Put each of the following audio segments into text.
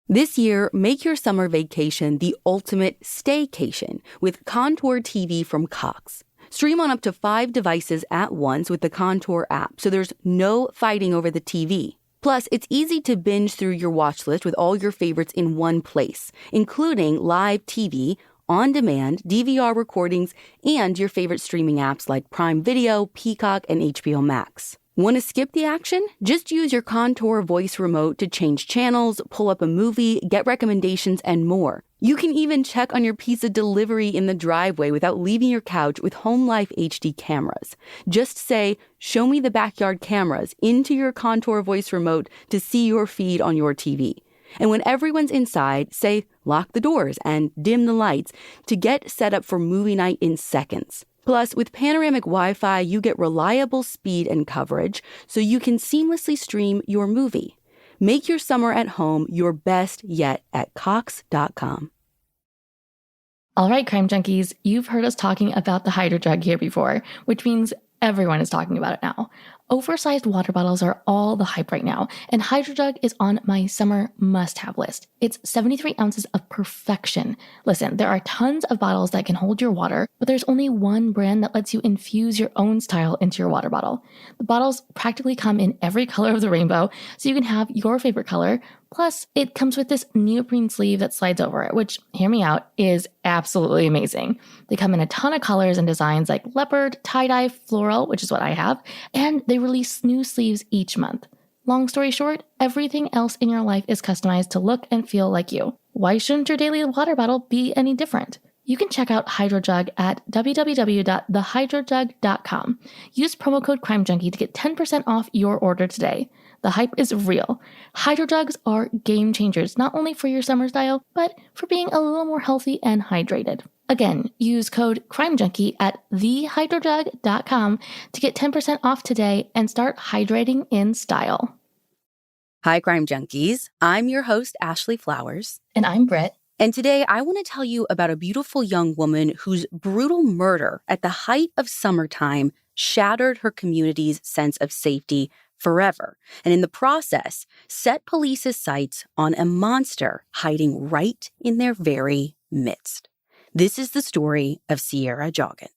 This year, make your summer vacation the ultimate staycation with Contour TV from Cox. Stream on up to 5 devices at once with the Contour app, so there's no fighting over the TV. Plus, it's easy to binge through your watch list with all your favorites in one place, including live TV, on-demand, DVR recordings, and your favorite streaming apps like Prime Video, Peacock, and HBO Max. Want to skip the action? Just use your Contour voice remote to change channels, pull up a movie, get recommendations, and more. You can even check on your pizza delivery in the driveway without leaving your couch with Home Life HD cameras. Just say, "Show me the backyard cameras" into your Contour voice remote to see your feed on your TV. And when everyone's inside, say, "Lock the doors" and "dim the lights" to get set up for movie night in seconds. Plus, with panoramic Wi-Fi, you get reliable speed and coverage, so you can seamlessly stream your movie. Make your summer at home your best yet at Cox.com. All right, crime junkies, you've heard us talking about the Hydro Jug here before, which means everyone is talking about it now. Oversized water bottles are all the hype right now, and Hydro Jug is on my summer must-have list. It's 73 ounces of perfection. Listen, there are tons of bottles that can hold your water, but there's only one brand that lets you infuse your own style into your water bottle. The bottles practically come in every color of the rainbow, so you can have your favorite color. Plus, it comes with this neoprene sleeve that slides over it, which, hear me out, is absolutely amazing. They come in a ton of colors and designs like leopard, tie-dye, floral, which is what I have, and they release new sleeves each month. Long story short, everything else in your life is customized to look and feel like you. Why shouldn't your daily water bottle be any different? You can check out Hydro Jug at www.thehydrojug.com. Use promo code CrimeJunkie to get 10% off your order today. The hype is real. Hydro Jugs are game changers, not only for your summer style, but for being a little more healthy and hydrated. Again, use code CrimeJunkie at thehydrojug.com to get 10% off today and start hydrating in style. Hi, Crime Junkies. I'm your host, Ashley Flowers. And I'm Britt. And today I want to tell you about a beautiful young woman whose brutal murder at the height of summertime shattered her community's sense of safety forever, and in the process, set police's sights on a monster hiding right in their very midst. This is the story of Sierra Joggin.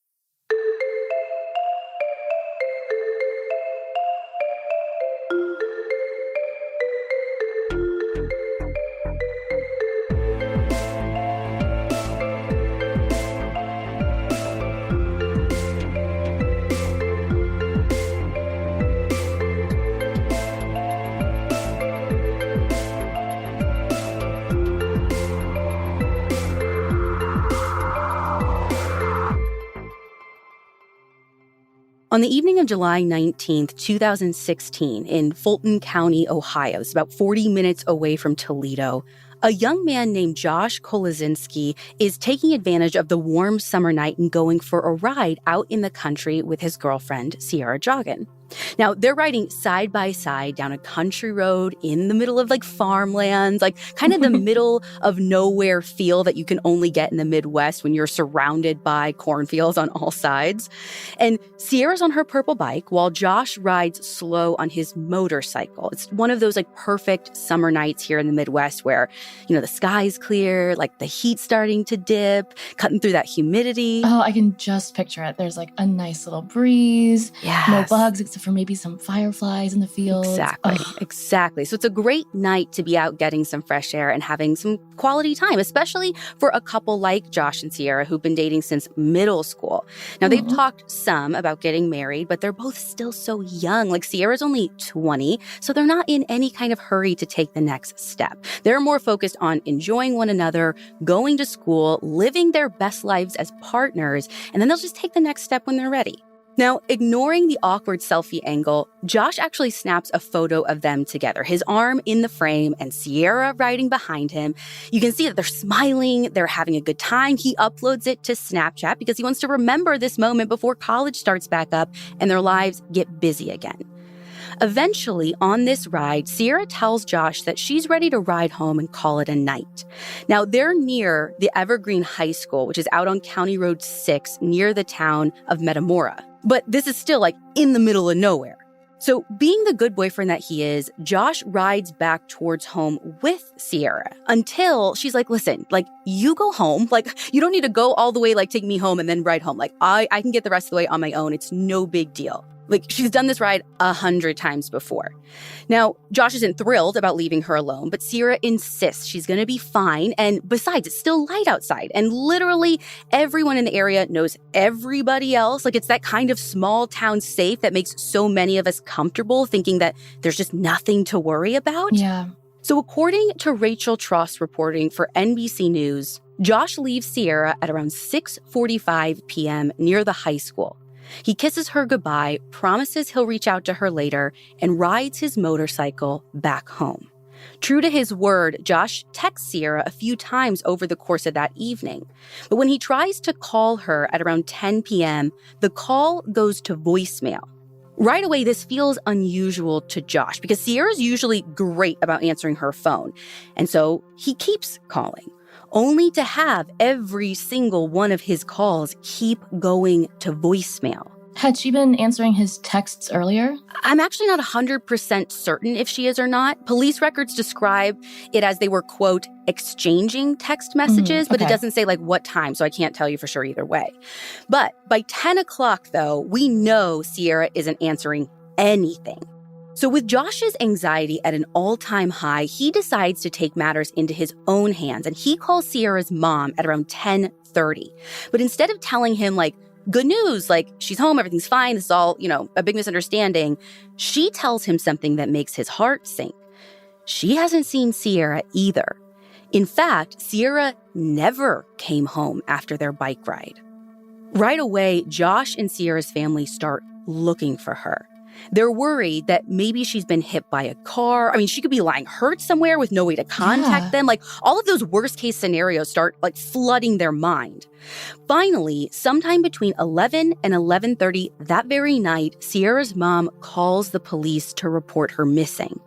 On the evening of July 19th, 2016, in Fulton County, Ohio, it's about 40 minutes away from Toledo, a young man named Josh Kolazinski is taking advantage of the warm summer night and going for a ride out in the country with his girlfriend, Sierra Joggin. Now, they're riding side by side down a country road in the middle of farmlands, kind of the middle of nowhere feel that you can only get in the Midwest when you're surrounded by cornfields on all sides. And Sierra's on her purple bike while Josh rides slow on his motorcycle. It's one of those perfect summer nights here in the Midwest where, the sky's clear, the heat's starting to dip, cutting through that humidity. Oh, I can just picture it. There's a nice little breeze, yes. No bugs except for maybe some fireflies in the fields. Exactly. So it's a great night to be out getting some fresh air and having some quality time, especially for a couple like Josh and Sierra who've been dating since middle school. Now, they've talked some about getting married, but they're both still so young. Sierra's only 20, so they're not in any kind of hurry to take the next step. They're more focused on enjoying one another, going to school, living their best lives as partners, and then they'll just take the next step when they're ready. Now, ignoring the awkward selfie angle, Josh actually snaps a photo of them together, his arm in the frame and Sierra riding behind him. You can see that they're smiling, they're having a good time. He uploads it to Snapchat because he wants to remember this moment before college starts back up and their lives get busy again. Eventually, on this ride, Sierra tells Josh that she's ready to ride home and call it a night. Now, they're near the Evergreen High School, which is out on County Road 6 near the town of Metamora. But this is still in the middle of nowhere. So being the good boyfriend that he is, Josh rides back towards home with Sierra until she's like, listen, like, you go home. Like, you don't need to go all the way, like, take me home and then ride home. Like, I can get the rest of the way on my own. It's no big deal. Like, she's done this ride 100 times before. Now, Josh isn't thrilled about leaving her alone, but Sierra insists she's going to be fine. And besides, it's still light outside. And literally everyone in the area knows everybody else. Like, it's that kind of small town safe that makes so many of us comfortable, thinking that there's just nothing to worry about. Yeah. So according to Rachel Tross reporting for NBC News, Josh leaves Sierra at around 6:45 p.m. near the high school. He kisses her goodbye, promises he'll reach out to her later, and rides his motorcycle back home. True to his word, Josh texts Sierra a few times over the course of that evening. But when he tries to call her at around 10 p.m., the call goes to voicemail. Right away, this feels unusual to Josh because Sierra's usually great about answering her phone. And so he keeps calling, only to have every single one of his calls keep going to voicemail. Had she been answering his texts earlier? I'm actually not 100% certain if she is or not. Police records describe it as they were, quote, exchanging text messages, but it doesn't say, like, what time, so I can't tell you for sure either way. But by 10 o'clock, though, we know Sierra isn't answering anything. So with Josh's anxiety at an all-time high, he decides to take matters into his own hands, and he calls Sierra's mom at around 10:30. But instead of telling him, like, good news, like, she's home, everything's fine, this is all, a big misunderstanding, she tells him something that makes his heart sink. She hasn't seen Sierra either. In fact, Sierra never came home after their bike ride. Right away, Josh and Sierra's family start looking for her. They're worried that maybe she's been hit by a car. I mean, she could be lying hurt somewhere with no way to contact them. Like, all of those worst-case scenarios start, like, flooding their mind. Finally, sometime between 11 and 11:30 that very night, Sierra's mom calls the police to report her missing.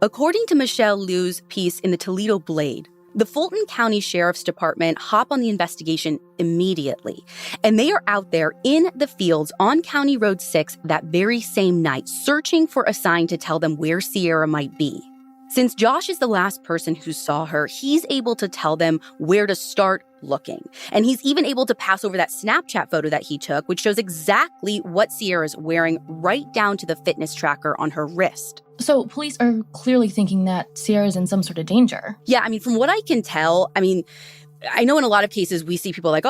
According to Michelle Liu's piece in the Toledo Blade, the Fulton County Sheriff's Department hop on the investigation immediately, and they are out there in the fields on County Road 6 that very same night, searching for a sign to tell them where Sierra might be. Since Josh is the last person who saw her, he's able to tell them where to start looking. And he's even able to pass over that Snapchat photo that he took, which shows exactly what Sierra's wearing, right down to the fitness tracker on her wrist. So police are clearly thinking that Sierra's in some sort of danger. Yeah, I mean, from what I can tell, I know in a lot of cases we see people like,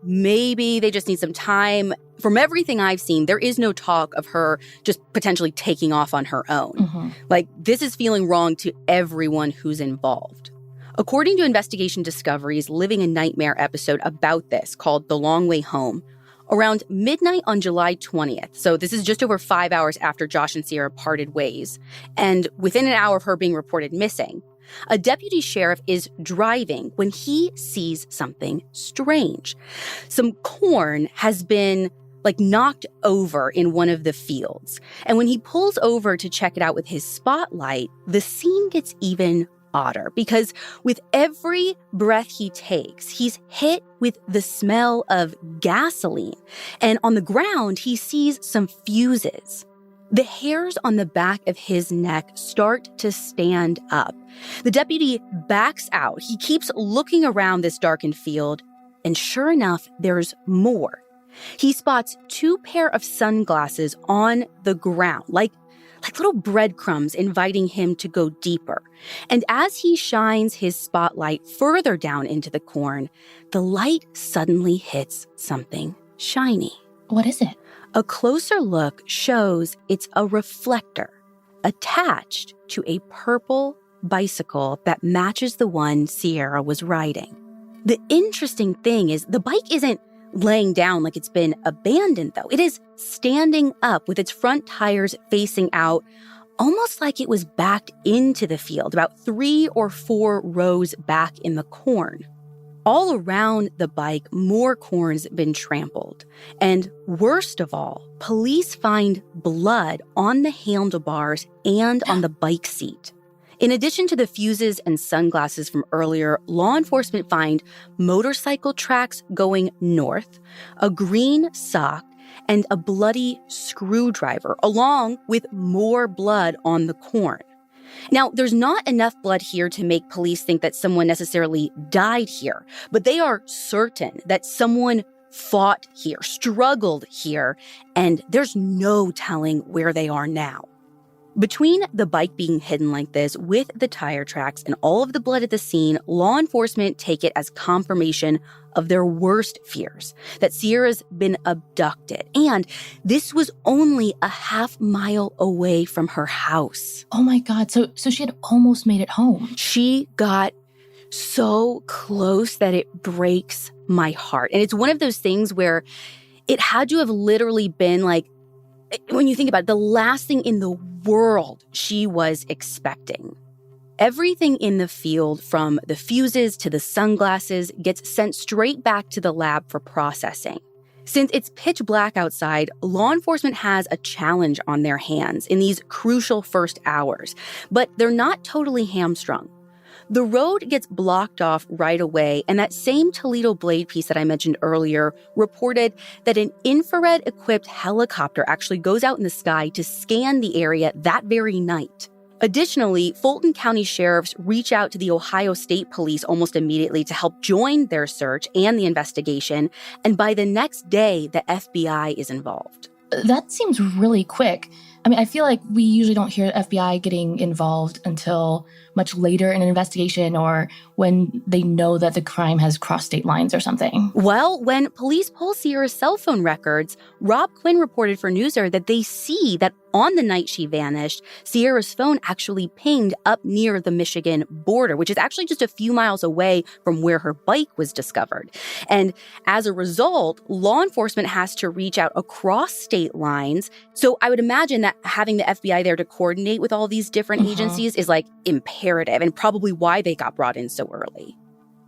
maybe they just need some time. From everything I've seen, there is no talk of her just potentially taking off on her own. Like, this is feeling wrong to everyone who's involved. According to Investigation Discovery's Living a Nightmare episode about this called The Long Way Home, around midnight on July 20th, so this is just over 5 hours after Josh and Sierra parted ways, and within an hour of her being reported missing, a deputy sheriff is driving when he sees something strange. Some corn has been, knocked over in one of the fields. And when he pulls over to check it out with his spotlight, the scene gets even odder because with every breath he takes, he's hit with the smell of gasoline. And on the ground, he sees some fuses. The hairs on the back of his neck start to stand up. The deputy backs out. He keeps looking around this darkened field, and sure enough, there's more. He spots 2 pair of sunglasses on the ground, like little breadcrumbs inviting him to go deeper. And as he shines his spotlight further down into the corn, the light suddenly hits something shiny. What is it? A closer look shows it's a reflector attached to a purple bicycle that matches the one Sierra was riding. The interesting thing is the bike isn't laying down like it's been abandoned, though. It is standing up with its front tires facing out, almost like it was backed into the field, about 3 or 4 rows back in the corn. All around the bike, more corn's been trampled. And worst of all, police find blood on the handlebars and on the bike seat. In addition to the fuses and sunglasses from earlier, law enforcement find motorcycle tracks going north, a green sock, and a bloody screwdriver, along with more blood on the corn. Now, there's not enough blood here to make police think that someone necessarily died here, but they are certain that someone fought here, struggled here, and there's no telling where they are now. Between the bike being hidden like this, with the tire tracks and all of the blood at the scene, law enforcement take it as confirmation of their worst fears, that Sierra's been abducted. And this was only a half-mile away from her house. Oh my God, so she had almost made it home. She got so close that it breaks my heart. And it's one of those things where it had to have literally been like, when you think about it, the last thing in the world she was expecting. Everything in the field, from the fuses to the sunglasses, gets sent straight back to the lab for processing. Since it's pitch black outside, law enforcement has a challenge on their hands in these crucial first hours, but they're not totally hamstrung. The road gets blocked off right away, and that same Toledo Blade piece that I mentioned earlier reported that an infrared-equipped helicopter actually goes out in the sky to scan the area that very night. Additionally, Fulton County sheriffs reach out to the Ohio State Police almost immediately to help join their search and the investigation, and by the next day, the FBI is involved. That seems really quick. I mean, I feel like we usually don't hear FBI getting involved until much later in an investigation or when they know that the crime has crossed state lines or something. Well, when police pull Sierra's cell phone records, Rob Quinn reported for NewsHour that they see that on the night she vanished, Sierra's phone actually pinged up near the Michigan border, which is actually just a few miles away from where her bike was discovered. And as a result, law enforcement has to reach out across state lines. So I would imagine that having the FBI there to coordinate with all these different agencies is like imperative, and probably why they got brought in so early.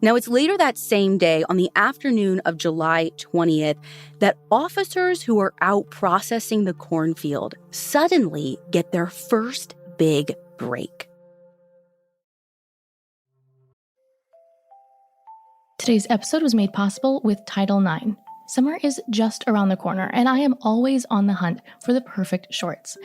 Now, it's later that same day, on the afternoon of July 20th, that officers who are out processing the cornfield suddenly get their first big break. Today's episode was made possible with Title IX. Summer is just around the corner, and I am always on the hunt for the perfect shorts.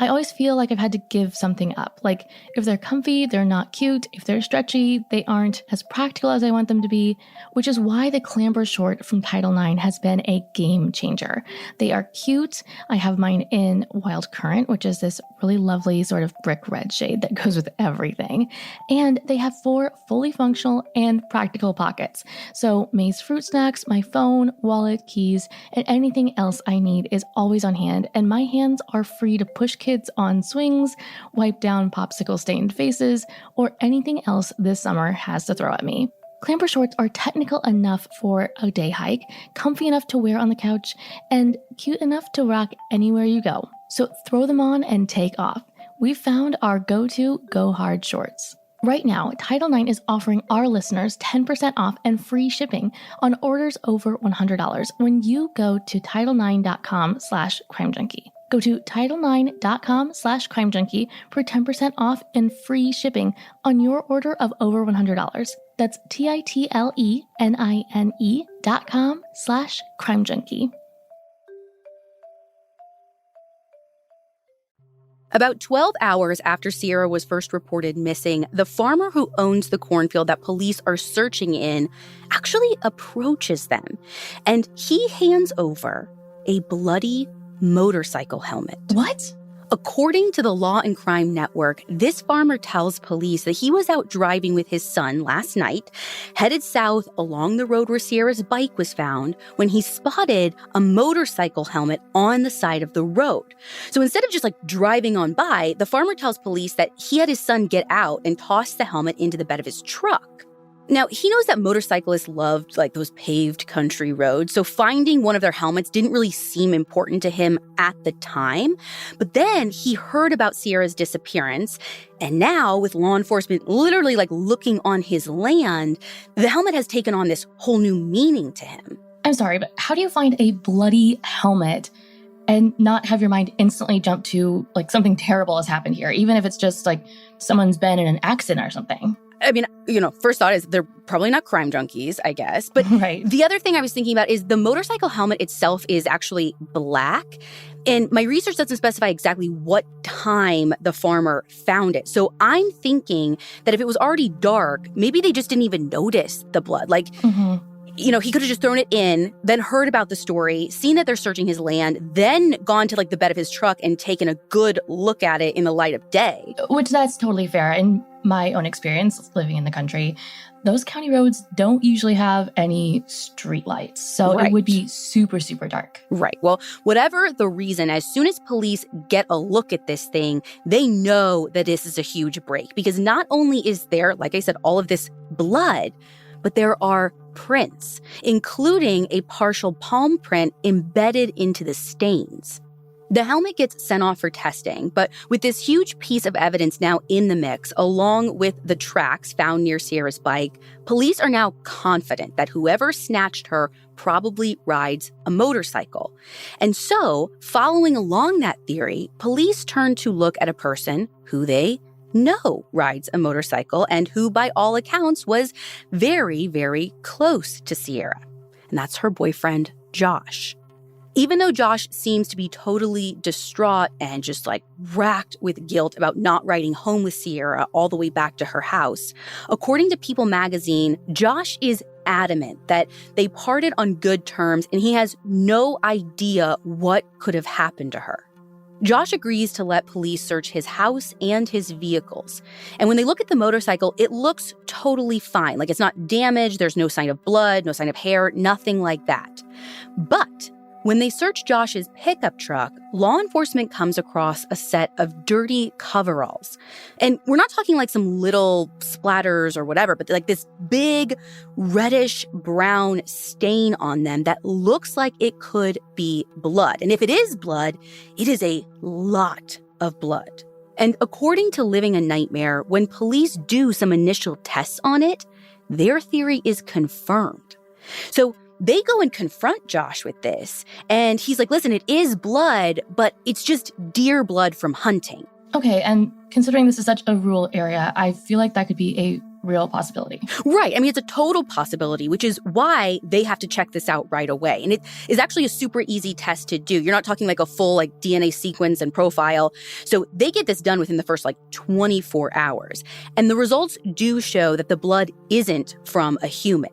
I always feel like I've had to give something up. Like, if they're comfy, they're not cute. If they're stretchy, they aren't as practical as I want them to be, which is why the Clamber short from Title IX has been a game changer. They are cute. I have mine in Wild Currant, which is this really lovely sort of brick red shade that goes with everything. And they have 4 fully functional and practical pockets. So May's fruit snacks, my phone, wallet, keys, and anything else I need is always on hand. And my hands are free to push kids on swings, wipe down popsicle-stained faces, or anything else this summer has to throw at me. Clamber shorts are technical enough for a day hike, comfy enough to wear on the couch, and cute enough to rock anywhere you go. So throw them on and take off. We've found our go-to go-hard shorts. Right now, Title IX is offering our listeners 10% off and free shipping on orders over $100 when you go to TitleIX.com/CrimeJunkie. Go to TitleIX.com/CrimeJunkie for 10% off and free shipping on your order of over $100. That's TitleINE.com/CrimeJunkie. About 12 hours after Sierra was first reported missing, the farmer who owns the cornfield that police are searching in actually approaches them, and he hands over a bloody motorcycle helmet. What? According to the Law and Crime Network, this farmer tells police that he was out driving with his son last night, headed south along the road where Sierra's bike was found, when he spotted a motorcycle helmet on the side of the road. So instead of just driving on by, the farmer tells police that he had his son get out and toss the helmet into the bed of his truck. Now, he knows that motorcyclists loved those paved country roads, so finding one of their helmets didn't really seem important to him at the time. But then he heard about Sierra's disappearance, and now with law enforcement literally looking on his land, the helmet has taken on this whole new meaning to him. I'm sorry, but how do you find a bloody helmet and not have your mind instantly jump to something terrible has happened here, even if it's just someone's been in an accident or something? I mean, first thought is they're probably not crime junkies, I guess. But Right. The other thing I was thinking about is the motorcycle helmet itself is actually black. And my research doesn't specify exactly what time the farmer found it. So I'm thinking that if it was already dark, maybe they just didn't even notice the blood. Like, he could have just thrown it in, then heard about the story, seen that they're searching his land, then gone to the bed of his truck and taken a good look at it in the light of day. Which that's totally fair. In my own experience living in the country, those county roads don't usually have any street lights. So It would be super, super dark. Right. Well, whatever the reason, as soon as police get a look at this thing, they know that this is a huge break. Because not only is there, like I said, all of this blood, but there are prints, including a partial palm print embedded into the stains. The helmet gets sent off for testing, but with this huge piece of evidence now in the mix, along with the tracks found near Sierra's bike, police are now confident that whoever snatched her probably rides a motorcycle. And so, following along that theory, police turn to look at a person who they know rides a motorcycle and who, by all accounts, was very, very close to Sierra. And that's her boyfriend, Josh. Even though Josh seems to be totally distraught and just racked with guilt about not riding home with Sierra all the way back to her house, according to People magazine, Josh is adamant that they parted on good terms and he has no idea what could have happened to her. Josh agrees to let police search his house and his vehicles. And when they look at the motorcycle, it looks totally fine. It's not damaged, there's no sign of blood, no sign of hair, nothing like that. But when they search Josh's pickup truck, law enforcement comes across a set of dirty coveralls. And we're not talking some little splatters or whatever, but this big reddish brown stain on them that looks like it could be blood. And if it is blood, it is a lot of blood. And according to Living a Nightmare, when police do some initial tests on it, their theory is confirmed. So they go and confront Josh with this, and he's like, listen, it is blood, but it's just deer blood from hunting. Okay, and considering this is such a rural area, I feel like that could be a real possibility. Right. I mean, it's a total possibility, which is why they have to check this out right away. And it is actually a super easy test to do. You're not talking a full DNA sequence and profile. So they get this done within the first 24 hours. And the results do show that the blood isn't from a human.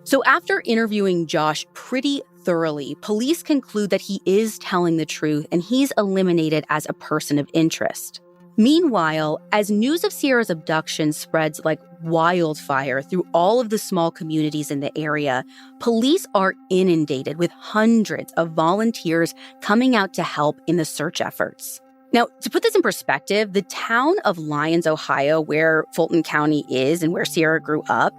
So after interviewing Josh pretty thoroughly, police conclude that he is telling the truth and he's eliminated as a person of interest. Meanwhile, as news of Sierra's abduction spreads like wildfire through all of the small communities in the area, police are inundated with hundreds of volunteers coming out to help in the search efforts. Now, to put this in perspective, the town of Lyons, Ohio, where Fulton County is and where Sierra grew up,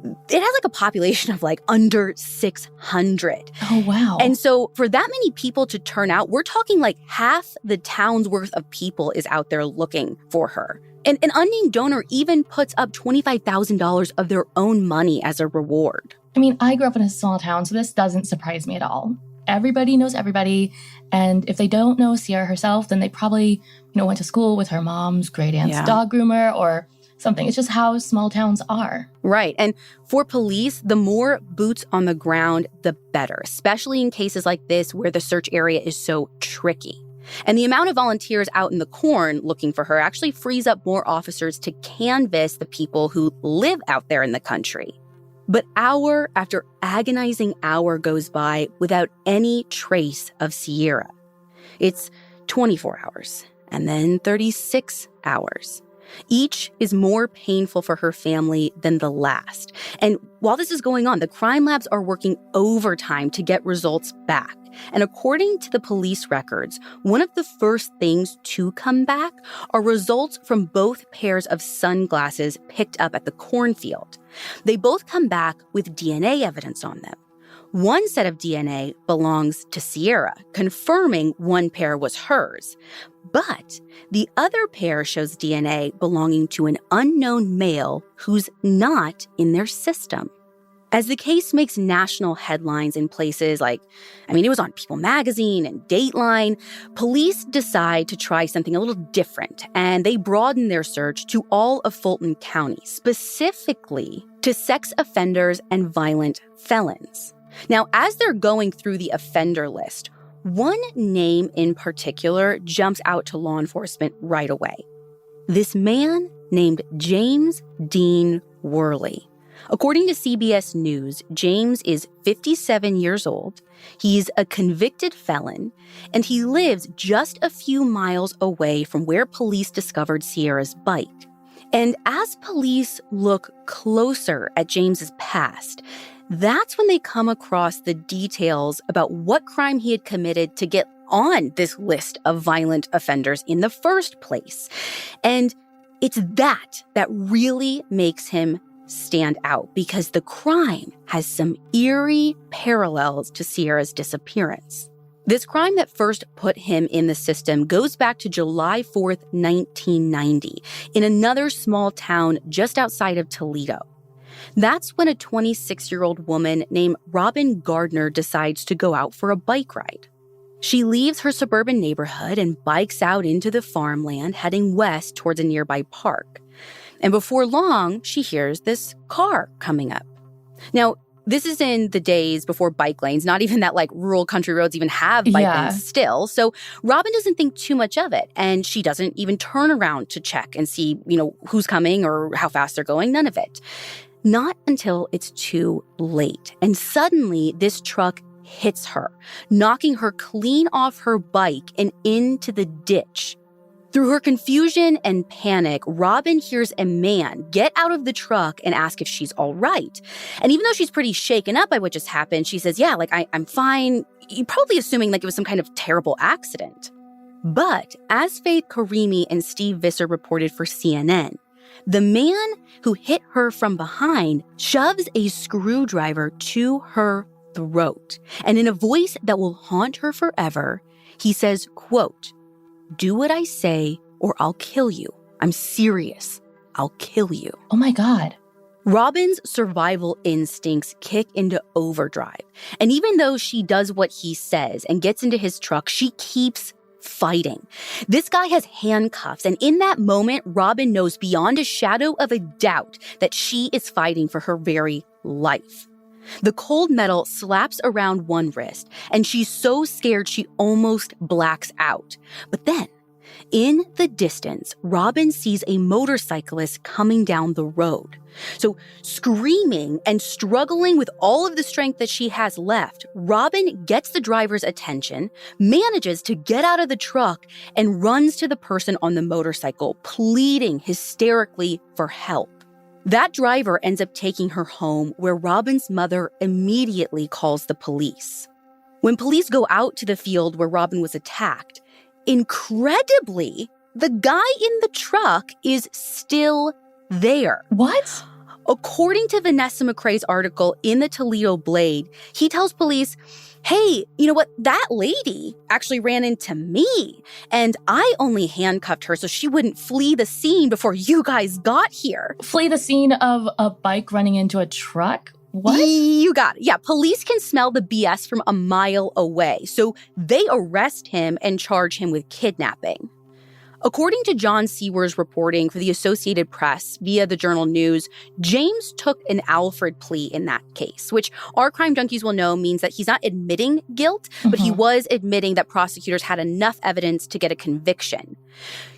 it has a population of under 600. Oh, wow. And so for that many people to turn out, we're talking half the town's worth of people is out there looking for her. And an unnamed donor even puts up $25,000 of their own money as a reward. I mean, I grew up in a small town, so this doesn't surprise me at all. Everybody knows everybody. And if they don't know Sierra herself, then they probably, went to school with her mom's great aunt's dog groomer or something. It's just how small towns are. Right. And for police, the more boots on the ground, the better, especially in cases like this where the search area is so tricky. And the amount of volunteers out in the corn looking for her actually frees up more officers to canvass the people who live out there in the country. But hour after agonizing hour goes by without any trace of Sierra. It's 24 hours and then 36 hours. Each is more painful for her family than the last. And while this is going on, the crime labs are working overtime to get results back. And according to the police records, one of the first things to come back are results from both pairs of sunglasses picked up at the cornfield. They both come back with DNA evidence on them. One set of DNA belongs to Sierra, confirming one pair was hers. But the other pair shows DNA belonging to an unknown male who's not in their system. As the case makes national headlines in places like, it was on People magazine and Dateline, police decide to try something a little different, and they broaden their search to all of Fulton County, specifically to sex offenders and violent felons. Now, as they're going through the offender list, one name in particular jumps out to law enforcement right away. This man named James Dean Worley. According to CBS News, James is 57 years old, he's a convicted felon, and he lives just a few miles away from where police discovered Sierra's bike. And as police look closer at James's past, that's when they come across the details about what crime he had committed to get on this list of violent offenders in the first place. And it's that really makes him stand out, because the crime has some eerie parallels to Sierra's disappearance. This crime that first put him in the system goes back to July 4th, 1990, in another small town just outside of Toledo. That's when a 26-year-old woman named Robin Gardner decides to go out for a bike ride. She leaves her suburban neighborhood and bikes out into the farmland, heading west towards a nearby park. And before long, she hears this car coming up. Now, this is in the days before bike lanes, not even that rural country roads even have bike lanes still. So Robin doesn't think too much of it. And she doesn't even turn around to check and see, who's coming or how fast they're going. None of it. Not until it's too late. And suddenly this truck hits her, knocking her clean off her bike and into the ditch. Through her confusion and panic, Robin hears a man get out of the truck and ask if she's all right. And even though she's pretty shaken up by what just happened, she says, yeah, I'm fine. You're probably assuming it was some kind of terrible accident. But as Faith Karimi and Steve Visser reported for CNN, the man who hit her from behind shoves a screwdriver to her throat. And in a voice that will haunt her forever, he says, quote, "Do what I say or I'll kill you. I'm serious. I'll kill you." Oh my God. Robin's survival instincts kick into overdrive. And even though she does what he says and gets into his truck, she keeps fighting. This guy has handcuffs, and in that moment, Robin knows beyond a shadow of a doubt that she is fighting for her very life. The cold metal slaps around one wrist, and she's so scared she almost blacks out. But then, in the distance, Robin sees a motorcyclist coming down the road. So, screaming and struggling with all of the strength that she has left, Robin gets the driver's attention, manages to get out of the truck, and runs to the person on the motorcycle, pleading hysterically for help. That driver ends up taking her home, where Robin's mother immediately calls the police. When police go out to the field where Robin was attacked, incredibly, the guy in the truck is still there. What? According to Vanessa McCrae's article in the Toledo Blade, he tells police, hey, you know what? That lady actually ran into me, and I only handcuffed her so she wouldn't flee the scene before you guys got here. Flee the scene of a bike running into a truck? What? You got it. Yeah, police can smell the BS from a mile away, so they arrest him and charge him with kidnapping. According to John Sewer's reporting for the Associated Press via the Journal News, James took an Alfred plea in that case, which our crime junkies will know means that he's not admitting guilt, but he was admitting that prosecutors had enough evidence to get a conviction.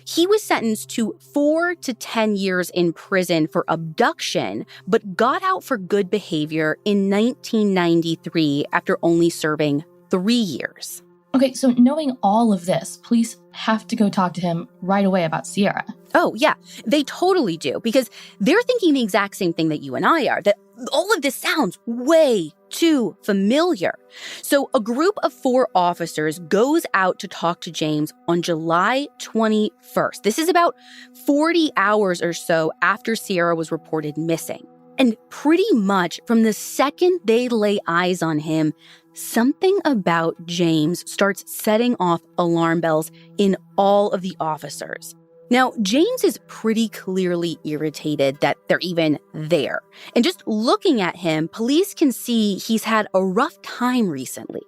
He was sentenced to 4 to 10 years in prison for abduction, but got out for good behavior in 1993 after only serving 3 years. Okay, so knowing all of this, police have to go talk to him right away about Sierra. Oh, yeah, they totally do, because they're thinking the exact same thing that you and I are, that all of this sounds way too familiar. So a group of 4 officers goes out to talk to James on July 21st. This is about 40 hours or so after Sierra was reported missing. And pretty much from the second they lay eyes on him, something about James starts setting off alarm bells in all of the officers. Now, James is pretty clearly irritated that they're even there. And just looking at him, police can see he's had a rough time recently.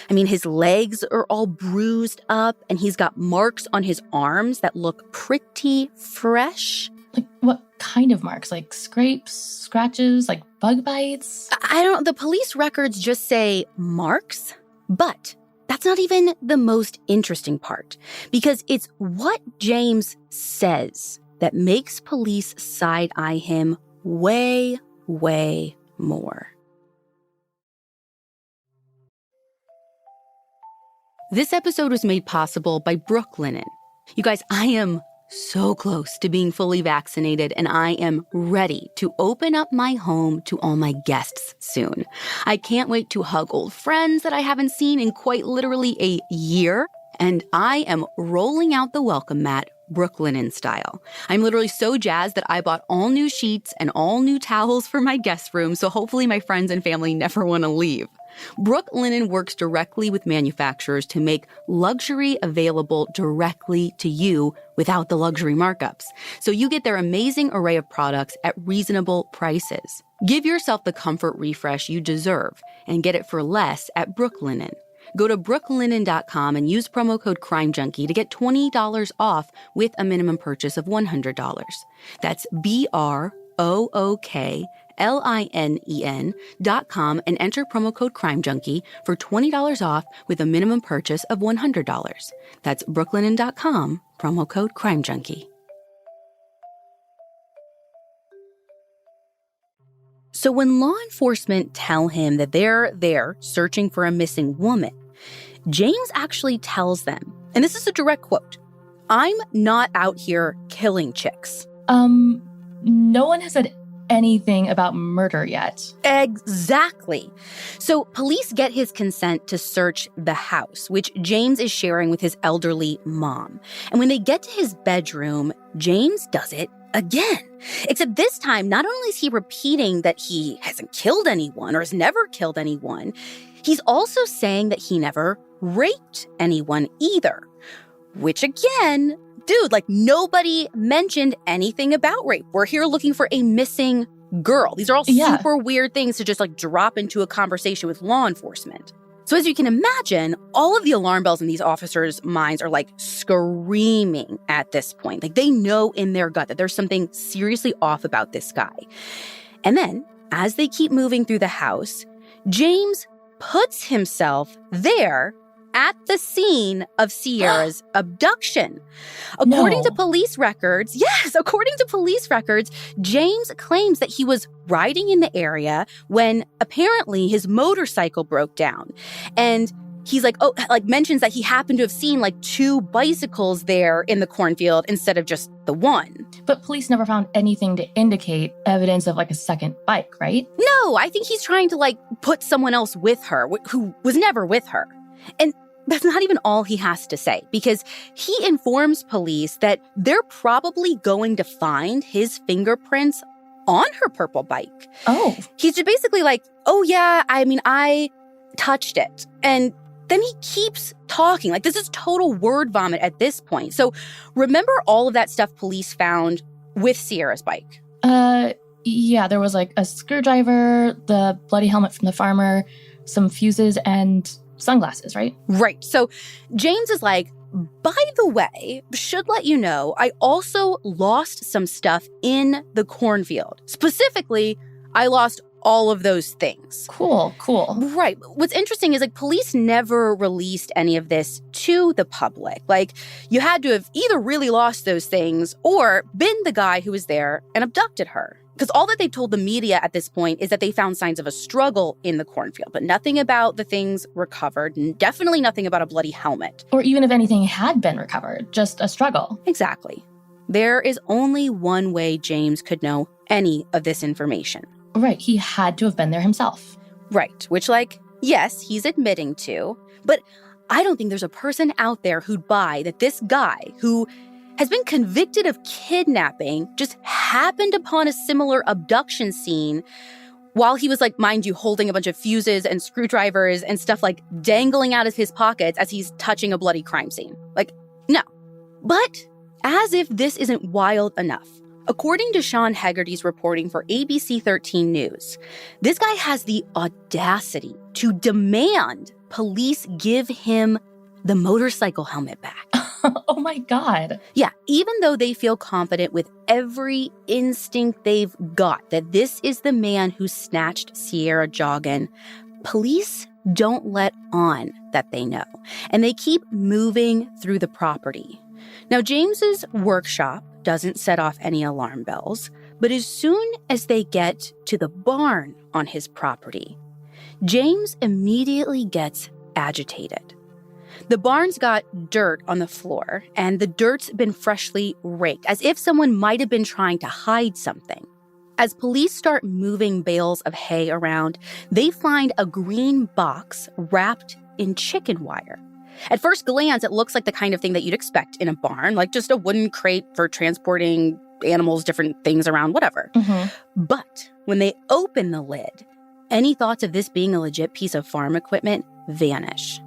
I mean, his legs are all bruised up, and he's got marks on his arms that look pretty fresh. Like, what kind of marks? Like scrapes, scratches, like bug bites? I don't know. The police records just say marks, but that's not even the most interesting part, because it's what James says that makes police side-eye him way, way more. This episode was made possible by Brooklinen. You guys, I am so close to being fully vaccinated, and I am ready to open up my home to all my guests soon. I can't wait to hug old friends that I haven't seen in quite literally a year, and I am rolling out the welcome mat Brooklinen style. I'm literally so jazzed that I bought all new sheets and all new towels for my guest room, so hopefully my friends and family never want to leave. Brooklinen works directly with manufacturers to make luxury available directly to you without the luxury markups. So you get their amazing array of products at reasonable prices. Give yourself the comfort refresh you deserve and get it for less at Brooklinen. Go to brooklinen.com and use promo code CrimeJunkie to get $20 off with a minimum purchase of $100. That's BROOKLINEN.com and enter promo code CrimeJunkie for $20 off with a minimum purchase of $100. That's brooklinen.com, promo code CrimeJunkie. So when law enforcement tell him that they're there searching for a missing woman, James actually tells them, and this is a direct quote, "I'm not out here killing chicks." No one has said anything about murder yet. Exactly. So police get his consent to search the house, which James is sharing with his elderly mom. And when they get to his bedroom, James does it again. Except this time, not only is he repeating that he hasn't killed anyone or has never killed anyone, he's also saying that he never raped anyone either. Which again, dude, like nobody mentioned anything about rape. We're here looking for a missing girl. These are all super weird things to just like drop into a conversation with law enforcement. So as you can imagine, all of the alarm bells in these officers' minds are like screaming at this point. Like they know in their gut that there's something seriously off about this guy. And then as they keep moving through the house, James puts himself there at the scene of Sierra's abduction. According to police records, James claims that he was riding in the area when apparently his motorcycle broke down. And he's mentions that he happened to have seen like two bicycles there in the cornfield instead of just the one. But police never found anything to indicate evidence of like a second bike, right? No, I think he's trying to like put someone else with her who was never with her. And that's not even all he has to say, because he informs police that they're probably going to find his fingerprints on her purple bike. Oh. He's just basically like, oh yeah, I mean, I touched it. And then he keeps talking. Like, this is total word vomit at this point. So remember all of that stuff police found with Sierra's bike? Yeah, there was like a screwdriver, the bloody helmet from the farmer, some fuses, and sunglasses, right? Right. So James is like, by the way, should let you know, I also lost some stuff in the cornfield. Specifically, I lost all of those things. Cool. Right. What's interesting is like police never released any of this to the public. Like you had to have either really lost those things or been the guy who was there and abducted her. Because all that they've told the media at this point is that they found signs of a struggle in the cornfield, but nothing about the things recovered, and definitely nothing about a bloody helmet. Or even if anything had been recovered, just a struggle. Exactly. There is only one way James could know any of this information. Right, he had to have been there himself. Right, which yes, he's admitting to, but I don't think there's a person out there who'd buy that this guy who has been convicted of kidnapping just happened upon a similar abduction scene while he was, mind you, holding a bunch of fuses and screwdrivers and stuff dangling out of his pockets as he's touching a bloody crime scene. No. But As if this isn't wild enough, according to Sean Hegarty's reporting for ABC 13 News, this guy has the audacity to demand police give him the motorcycle helmet back. Oh my God. Yeah, even though they feel confident with every instinct they've got that this is the man who snatched Sierra Joggin, police don't let on that they know, and they keep moving through the property. Now, James's workshop doesn't set off any alarm bells, but as soon as they get to the barn on his property, James immediately gets agitated. The barn's got dirt on the floor, and the dirt's been freshly raked, as if someone might have been trying to hide something. As police start moving bales of hay around, they find a green box wrapped in chicken wire. At first glance, it looks like the kind of thing that you'd expect in a barn, like just a wooden crate for transporting animals, different things around, whatever. But when they open the lid, any thoughts of this being a legit piece of farm equipment vanish.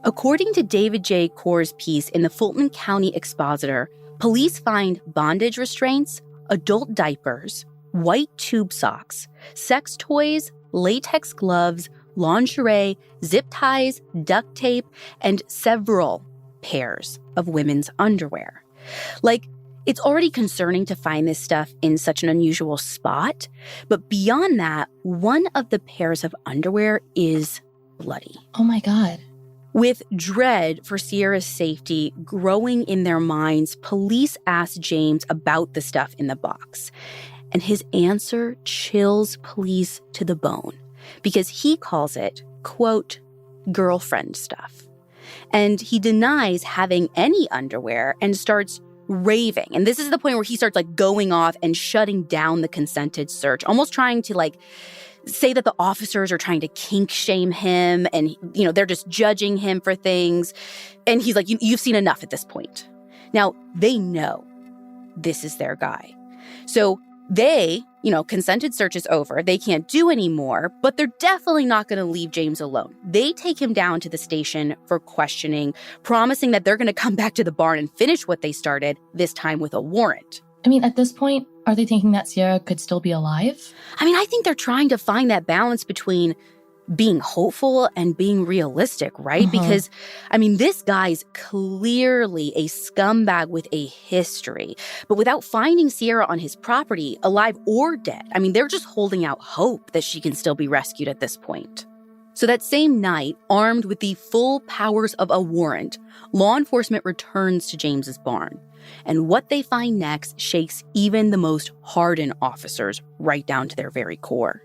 According to David J. Core's piece in the Fulton County Expositor, police find bondage restraints, adult diapers, white tube socks, sex toys, latex gloves, lingerie, zip ties, duct tape, and several pairs of women's underwear. Like, it's already concerning to find this stuff in such an unusual spot, but beyond that, one of the pairs of underwear is bloody. Oh my God. With dread for Sierra's safety growing in their minds, police ask James about the stuff in the box. And his answer chills police to the bone because he calls it, quote, girlfriend stuff. And he denies having any underwear and starts raving. And this is the point where he starts going off and shutting down the consented search, almost trying to say that the officers are trying to kink shame him and, they're just judging him for things. And he's like, you've seen enough at this point. Now, they know this is their guy. So they, consented search is over. They can't do any more, but they're definitely not going to leave James alone. They take him down to the station for questioning, promising that they're going to come back to the barn and finish what they started, this time with a warrant. I mean, at this point, are they thinking that Sierra could still be alive? I think they're trying to find that balance between being hopeful and being realistic, right? Because, this guy's clearly a scumbag with a history. But without finding Sierra on his property, alive or dead, they're just holding out hope that she can still be rescued at this point. So that same night, armed with the full powers of a warrant, law enforcement returns to James's barn. And what they find next shakes even the most hardened officers right down to their very core.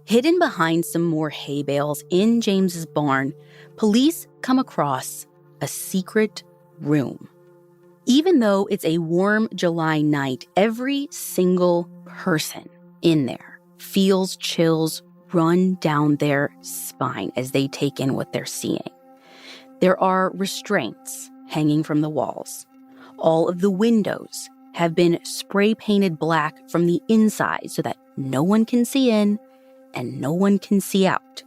Hidden behind some more hay bales in James's barn, police come across a secret room. Even though it's a warm July night, every single person in there feels chills run down their spine as they take in what they're seeing. There are restraints hanging from the walls. All of the windows have been spray painted black from the inside so that no one can see in and no one can see out.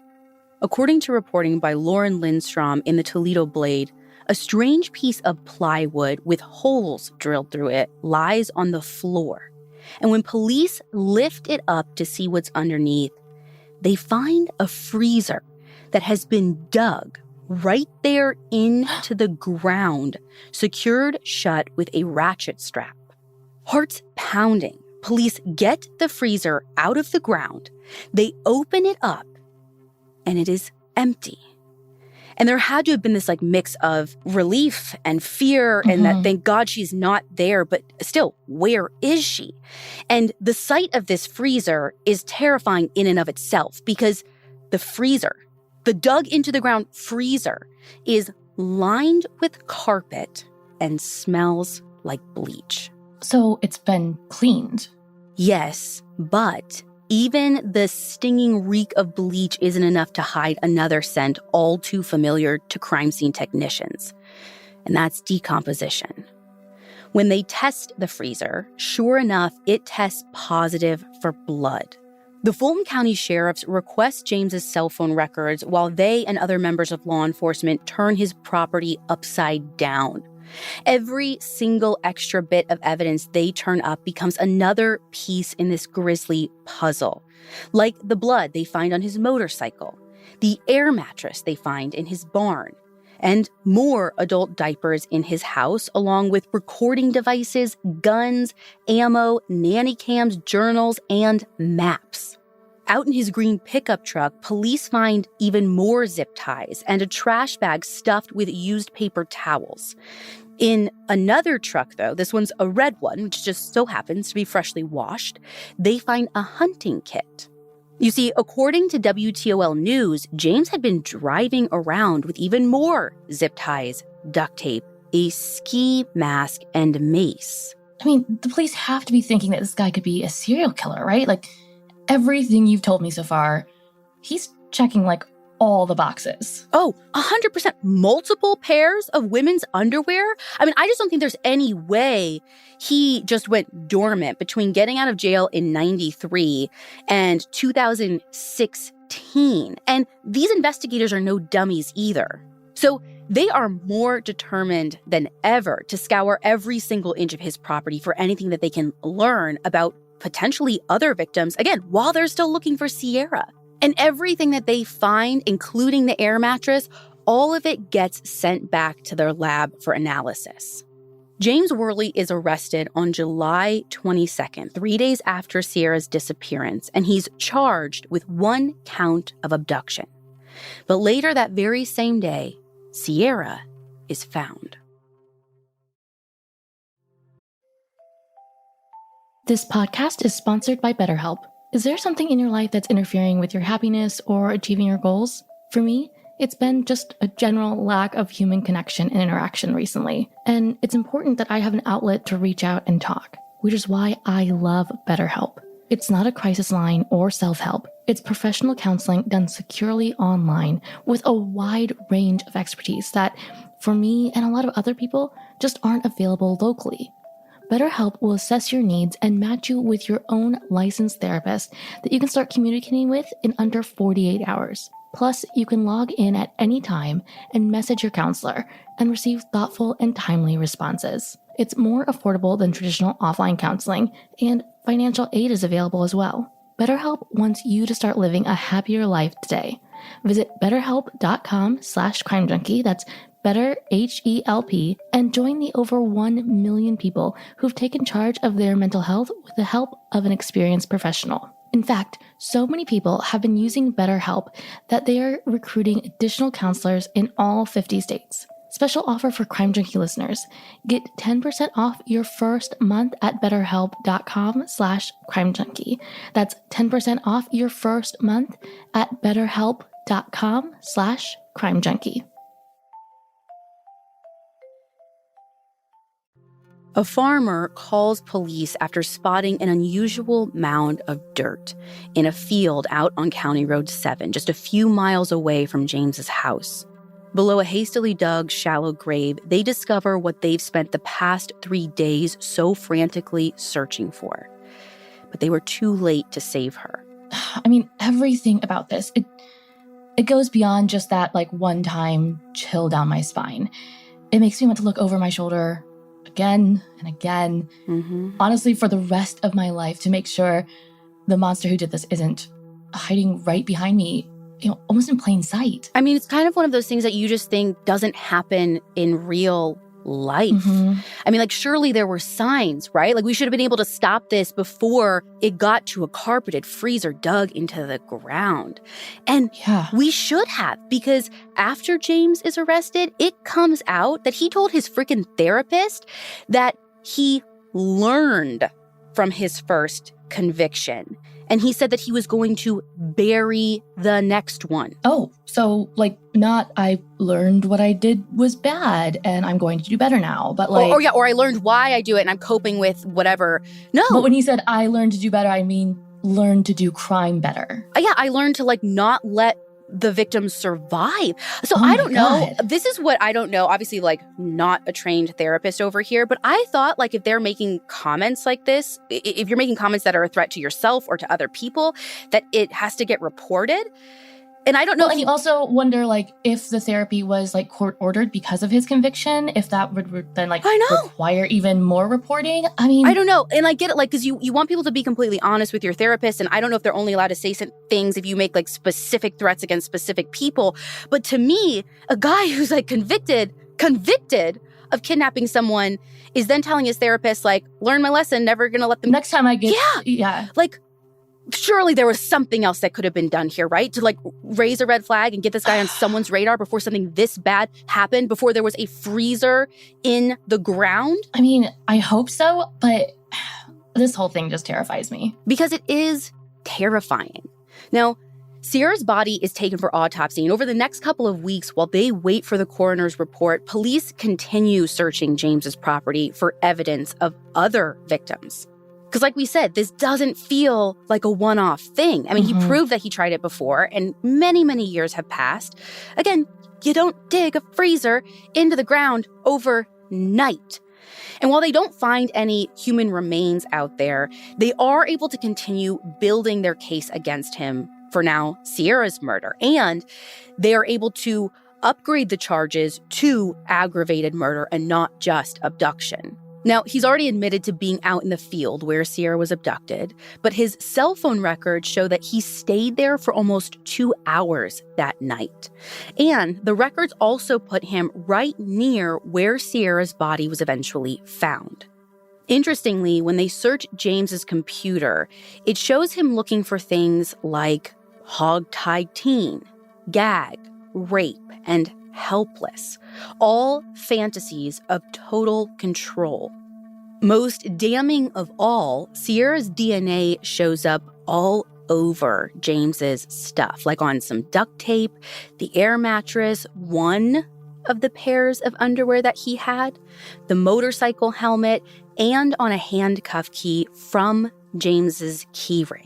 According to reporting by Lauren Lindstrom in the Toledo Blade, a strange piece of plywood with holes drilled through it lies on the floor. And when police lift it up to see what's underneath, they find a freezer that has been dug right there into the ground, secured shut with a ratchet strap. Hearts pounding, police get the freezer out of the ground, they open it up, and it is empty. And there had to have been this mix of relief and fear and that thank God she's not there, but still, where is she? And the sight of this freezer is terrifying in and of itself because the freezer, the dug into the ground freezer, is lined with carpet and smells like bleach. So it's been cleaned. Yes, but even the stinging reek of bleach isn't enough to hide another scent all too familiar to crime scene technicians, and that's decomposition. When they test the freezer, sure enough, it tests positive for blood. The Fulton County sheriffs request James's cell phone records while they and other members of law enforcement turn his property upside down. Every single extra bit of evidence they turn up becomes another piece in this grisly puzzle, like the blood they find on his motorcycle, the air mattress they find in his barn, and more adult diapers in his house, along with recording devices, guns, ammo, nanny cams, journals, and maps. Out in his green pickup truck, police find even more zip ties and a trash bag stuffed with used paper towels. In another truck, though, this one's a red one, which just so happens to be freshly washed, they find a hunting kit. You see, according to WTOL News, James had been driving around with even more zip ties, duct tape, a ski mask, and mace. I mean, the police have to be thinking that this guy could be a serial killer, right? Like, everything you've told me so far, he's checking, like, all the boxes. Oh, 100%. Multiple pairs of women's underwear? I mean, I just don't think there's any way he just went dormant between getting out of jail in 93 and 2016. And these investigators are no dummies either. So they are more determined than ever to scour every single inch of his property for anything that they can learn about potentially other victims, again, while they're still looking for Sierra. And everything that they find, including the air mattress, all of it gets sent back to their lab for analysis. James Worley is arrested on July 22nd, 3 days after Sierra's disappearance, and he's charged with 1 count of abduction. But later that very same day, Sierra is found. This podcast is sponsored by BetterHelp. Is there something in your life that's interfering with your happiness or achieving your goals? For me, it's been just a general lack of human connection and interaction recently. And it's important that I have an outlet to reach out and talk, which is why I love BetterHelp. It's not a crisis line or self-help. It's professional counseling done securely online with a wide range of expertise that, for me and a lot of other people, just aren't available locally. BetterHelp will assess your needs and match you with your own licensed therapist that you can start communicating with in under 48 hours. Plus, you can log in at any time and message your counselor and receive thoughtful and timely responses. It's more affordable than traditional offline counseling, and financial aid is available as well. BetterHelp wants you to start living a happier life today. Visit betterhelp.com/crimejunkie. That's BetterHelp, and join the over 1 million people who've taken charge of their mental health with the help of an experienced professional. In fact, so many people have been using BetterHelp that they are recruiting additional counselors in all 50 states. Special offer for Crime Junkie listeners. Get 10% off your first month at betterhelp.com/crimejunkie. That's 10% off your first month at betterhelp.com/crimejunkie. A farmer calls police after spotting an unusual mound of dirt in a field out on County Road 7, just a few miles away from James's house. Below a hastily dug, shallow grave, they discover what they've spent the past 3 days so frantically searching for. But they were too late to save her. I mean, everything about this, it goes beyond just that, like, one-time chill down my spine. It makes me want to look over my shoulder again and again, honestly, for the rest of my life, to make sure the monster who did this isn't hiding right behind me, almost in plain sight. I mean, it's kind of one of those things that you just think doesn't happen in real life. I mean, like, surely there were signs, right? Like, we should have been able to stop this before it got to a carpeted freezer dug into the ground. And we should have, because after James is arrested, it comes out that he told his freaking therapist that he learned from his first conviction. And he said that he was going to bury the next one. Oh, so, like, not I learned what I did was bad and I'm going to do better now, but like... Or I learned why I do it and I'm coping with whatever. No. But when he said I learned to do better, I mean learn to do crime better. Yeah, I learned to, like, not let the victims survive. So I don't know. This is what I don't know. Obviously, like, not a trained therapist over here, but I thought, like, if they're making comments like this, if you're making comments that are a threat to yourself or to other people, that it has to get reported. And I don't know. Well, and you also wonder, like, if the therapy was, like, court-ordered because of his conviction, if that would then, like, require even more reporting. I mean, I don't know. And I get it, like, because you want people to be completely honest with your therapist. And I don't know if they're only allowed to say some things if you make, like, specific threats against specific people. But to me, a guy who's, like, convicted of kidnapping someone is then telling his therapist, like, learn my lesson, never gonna let them... Next time I get... Yeah. Like, surely there was something else that could have been done here, right? To, like, raise a red flag and get this guy on someone's radar before something this bad happened, before there was a freezer in the ground. I mean, I hope so, but this whole thing just terrifies me. Because it is terrifying. Now, Sierra's body is taken for autopsy, and over the next couple of weeks, while they wait for the coroner's report, police continue searching James's property for evidence of other victims. Because like we said, this doesn't feel like a one-off thing. I mean, he proved that he tried it before, and many, many years have passed. Again, you don't dig a freezer into the ground overnight. And while they don't find any human remains out there, they are able to continue building their case against him for now Sierra's murder. And they are able to upgrade the charges to aggravated murder and not just abduction. Now, he's already admitted to being out in the field where Sierra was abducted, but his cell phone records show that he stayed there for almost 2 hours that night. And the records also put him right near where Sierra's body was eventually found. Interestingly, when they search James's computer, it shows him looking for things like hog-tied teen, gag, rape, and helpless, all fantasies of total control. Most damning of all, Sierra's DNA shows up all over James's stuff, like on some duct tape, the air mattress, one of the pairs of underwear that he had, the motorcycle helmet, and on a handcuff key from James's keyring.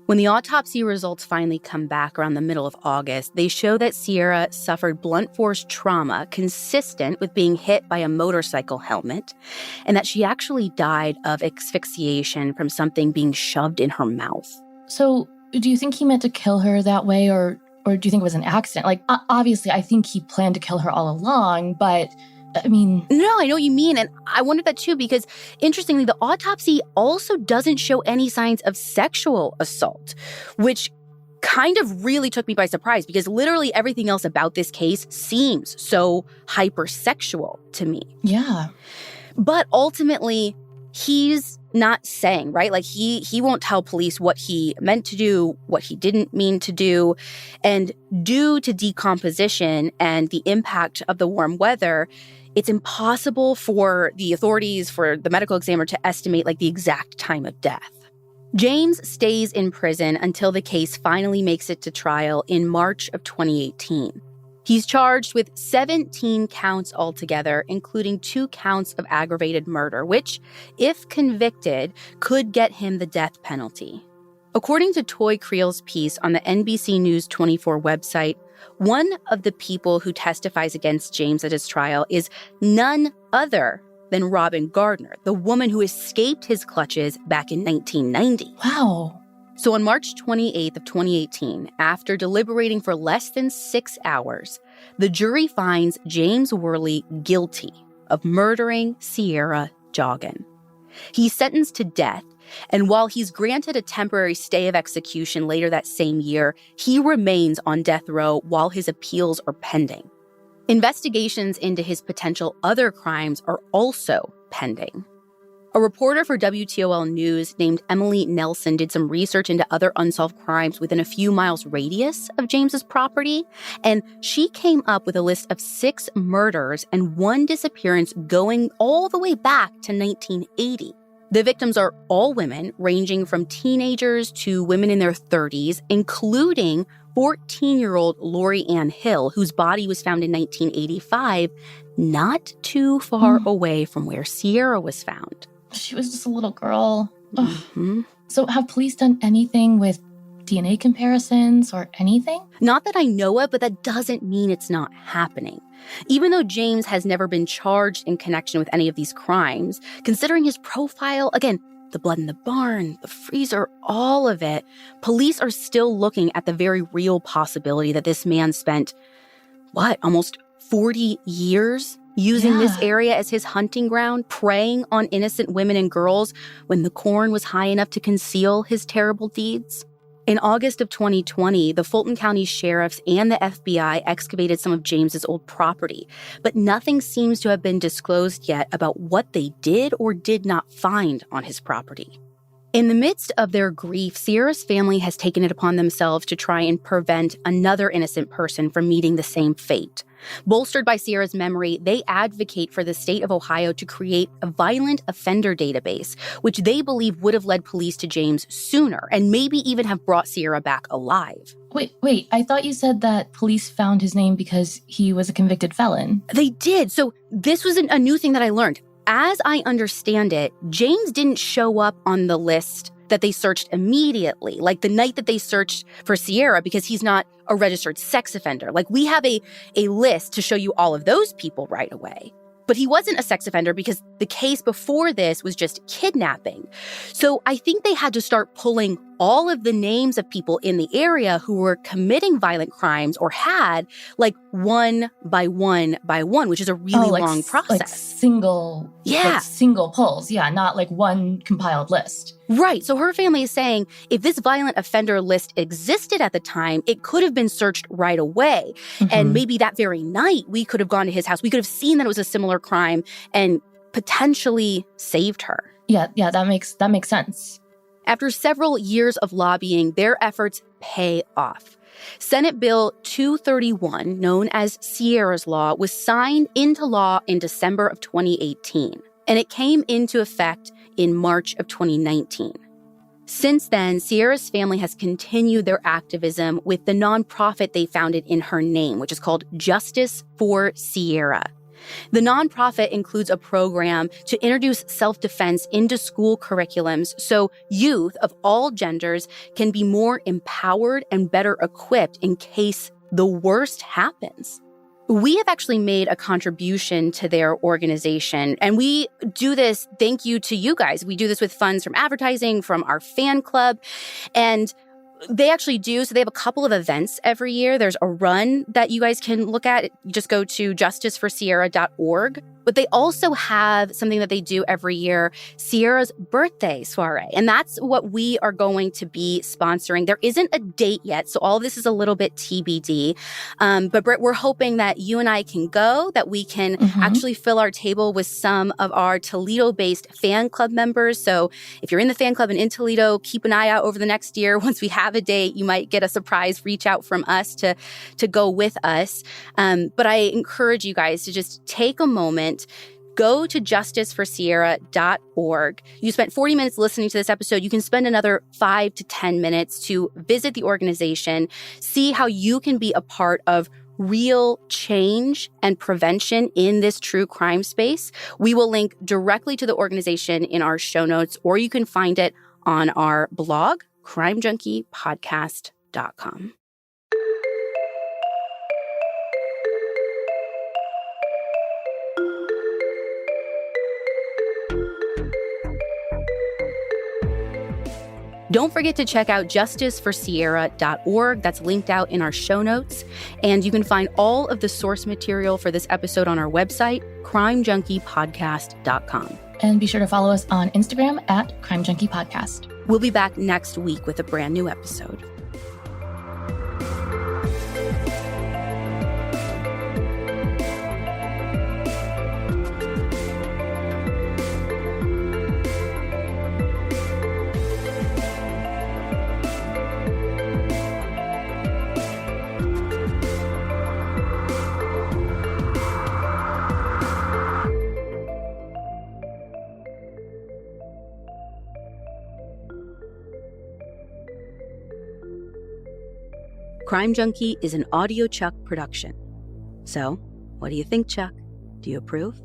When the autopsy results finally come back around the middle of August, they show that Sierra suffered blunt force trauma consistent with being hit by a motorcycle helmet, and that she actually died of asphyxiation from something being shoved in her mouth. So, do you think he meant to kill her that way, or do you think it was an accident? Like, obviously, I think he planned to kill her all along, but... I mean... No, I know what you mean, and I wondered that too, because interestingly, the autopsy also doesn't show any signs of sexual assault, which kind of really took me by surprise, because literally everything else about this case seems so hypersexual to me. Yeah. But ultimately, he's not saying, right? Like, he won't tell police what he meant to do, what he didn't mean to do. And due to decomposition and the impact of the warm weather, it's impossible for the authorities, for the medical examiner to estimate, like, the exact time of death. James stays in prison until the case finally makes it to trial in March of 2018. He's charged with 17 counts altogether, including 2 counts of aggravated murder, which, if convicted, could get him the death penalty. According to Toy Creel's piece on the NBC News 24 website, one of the people who testifies against James at his trial is none other than Robin Gardner, the woman who escaped his clutches back in 1990. Wow. So on March 28th of 2018, after deliberating for less than 6 hours, the jury finds James Worley guilty of murdering Sierra Joggin. He's sentenced to death, and while he's granted a temporary stay of execution later that same year, he remains on death row while his appeals are pending. Investigations into his potential other crimes are also pending. A reporter for WTOL News named Emily Nelson did some research into other unsolved crimes within a few miles radius of James's property, and she came up with a list of 6 murders and 1 disappearance going all the way back to 1980. The victims are all women, ranging from teenagers to women in their 30s, including 14-year-old Lori Ann Hill, whose body was found in 1985, not too far away from where Sierra was found. She was just a little girl. So have police done anything with DNA comparisons or anything? Not that I know of, but that doesn't mean it's not happening. Even though James has never been charged in connection with any of these crimes, considering his profile, again, the blood in the barn, the freezer, all of it, police are still looking at the very real possibility that this man spent, almost 40 years using this area as his hunting ground, preying on innocent women and girls when the corn was high enough to conceal his terrible deeds. In August of 2020, the Fulton County sheriffs and the FBI excavated some of James's old property, but nothing seems to have been disclosed yet about what they did or did not find on his property. In the midst of their grief, Sierra's family has taken it upon themselves to try and prevent another innocent person from meeting the same fate. Bolstered by Sierra's memory, they advocate for the state of Ohio to create a violent offender database, which they believe would have led police to James sooner and maybe even have brought Sierra back alive. Wait, I thought you said that police found his name because he was a convicted felon. They did. So this was a new thing that I learned. As I understand it, James didn't show up on the list that they searched immediately, like the night that they searched for Sierra, because he's not a registered sex offender. Like, we have a list to show you all of those people right away. But he wasn't a sex offender because the case before this was just kidnapping. So I think they had to start pulling all of the names of people in the area who were committing violent crimes or had, like, one by one, which is a really long process. Like single pulls. Yeah, not like one compiled list. Right. So her family is saying if this violent offender list existed at the time, it could have been searched right away. Mm-hmm. And maybe that very night we could have gone to his house. We could have seen that it was a similar crime and potentially saved her. Yeah, that makes sense. After several years of lobbying, their efforts pay off. Senate Bill 231, known as Sierra's Law, was signed into law in December of 2018, and it came into effect in March of 2019. Since then, Sierra's family has continued their activism with the nonprofit they founded in her name, which is called Justice for Sierra. The nonprofit includes a program to introduce self-defense into school curriculums so youth of all genders can be more empowered and better equipped in case the worst happens. We have actually made a contribution to their organization, and we do this thank you to you guys. We do this with funds from advertising, from our fan club, and they actually do. So they have a couple of events every year. There's a run that you guys can look at. You just go to justiceforsierra.org. But they also have something that they do every year, Sierra's birthday soiree. And that's what we are going to be sponsoring. There isn't a date yet, so all of this is a little bit TBD. But Britt, we're hoping that you and I can go, that we can actually fill our table with some of our Toledo-based fan club members. So if you're in the fan club and in Toledo, keep an eye out over the next year. Once we have a date, you might get a surprise reach out from us to go with us. But I encourage you guys to just take a moment. Go to justiceforsierra.org. You spent 40 minutes listening to this episode. You can spend another 5 to 10 minutes to visit the organization, see how you can be a part of real change and prevention in this true crime space. We will link directly to the organization in our show notes, or you can find it on our blog, crimejunkiepodcast.com. Don't forget to check out justiceforsierra.org. That's linked out in our show notes. And you can find all of the source material for this episode on our website, crimejunkiepodcast.com. And be sure to follow us on Instagram at crimejunkiepodcast. We'll be back next week with a brand new episode. Crime Junkie is an Audio Chuck production. So, what do you think, Chuck? Do you approve?